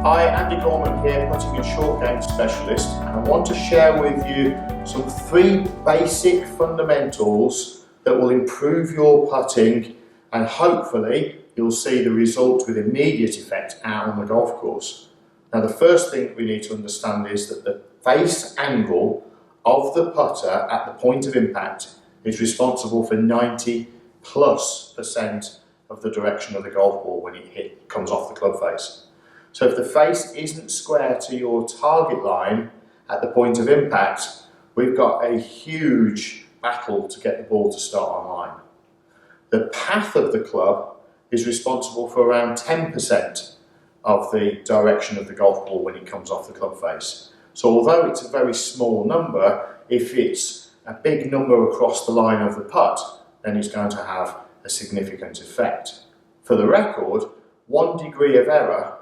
Hi, Andy Gorman here, putting and short game specialist, and I want to share with you some 3 basic fundamentals that will improve your putting, and hopefully you'll see the result with immediate effect out on the golf course. Now, the first thing that we need to understand is that the face angle of the putter at the point of impact is responsible for 90+% of the direction of the golf ball when it comes off the club face. So if the face isn't square to your target line at the point of impact, we've got a huge battle to get the ball to start on line. The path of the club is responsible for around 10% of the direction of the golf ball when it comes off the club face. So although it's a very small number, if it's a big number across the line of the putt, then it's going to have a significant effect. For the record, 1 degree of error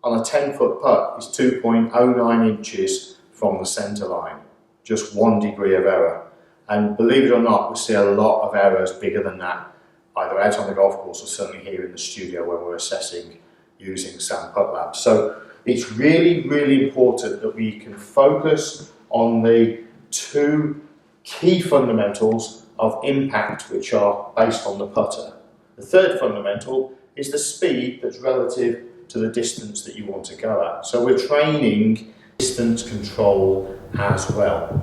on a 10-foot putt is 2.09 inches from the centre line. Just 1 degree of error. And believe it or not, we see a lot of errors bigger than that, either out on the golf course or certainly here in the studio when we're assessing using Sam Putt Lab. So it's really, really important that we can focus on the 2 key fundamentals of impact which are based on the putter. The third fundamental is the speed that's relative to the distance that you want to go at. So we're training distance control as well.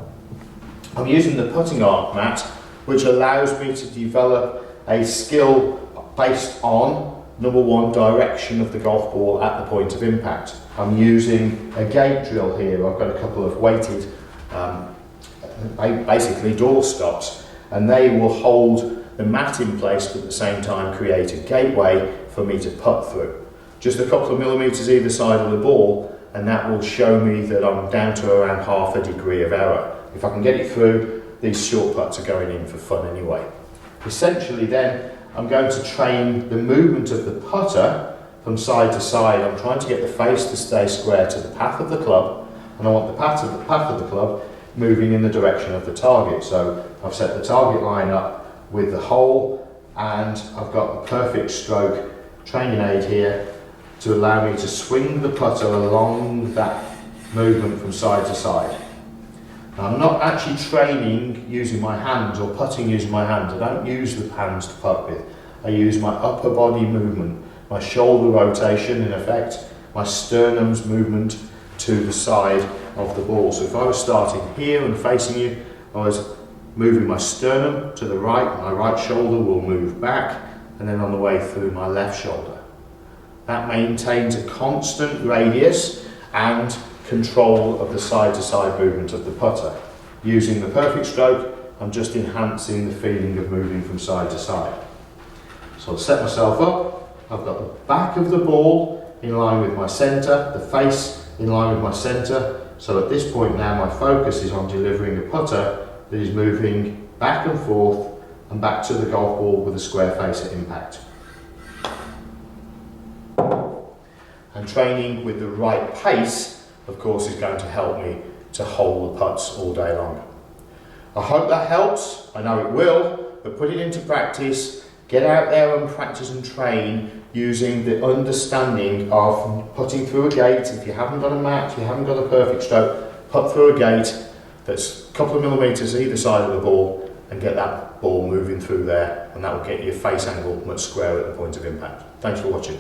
I'm using the putting arc mat, which allows me to develop a skill based on, number 1, direction of the golf ball at the point of impact. I'm using a gate drill here. I've got a couple of weighted, basically door stops, and they will hold the mat in place but at the same time create a gateway for me to putt through. Just a couple of millimetres either side of the ball, and that will show me that I'm down to around half a degree of error. If I can get it through, these short putts are going in for fun anyway. Essentially then, I'm going to train the movement of the putter from side to side. I'm trying to get the face to stay square to the path of the club, and I want the path of the club moving in the direction of the target. So I've set the target line up with the hole, and I've got the perfect stroke training aid here to allow me to swing the putter along that movement from side to side. Now, I'm not actually training using my hands or putting using my hands. I don't use the hands to putt with. I use my upper body movement, my shoulder rotation in effect, my sternum's movement to the side of the ball. So if I was starting here and facing you, I was moving my sternum to the right, my right shoulder will move back, and then on the way through my left shoulder. That maintains a constant radius and control of the side-to-side movement of the putter. Using the perfect stroke, I'm just enhancing the feeling of moving from side to side. So I'll set myself up. I've got the back of the ball in line with my centre, the face in line with my centre. So at this point now, my focus is on delivering a putter that is moving back and forth and back to the golf ball with a square face at impact. And training with the right pace, of course, is going to help me to hold the putts all day long. I hope that helps. I know it will, but put it into practice. Get out there and practice and train using the understanding of putting through a gate. If you haven't got a mat, if you haven't got a perfect stroke, putt through a gate that's a couple of millimetres either side of the ball and get that ball moving through there, and that will get your face angle much squarer at the point of impact. Thanks for watching.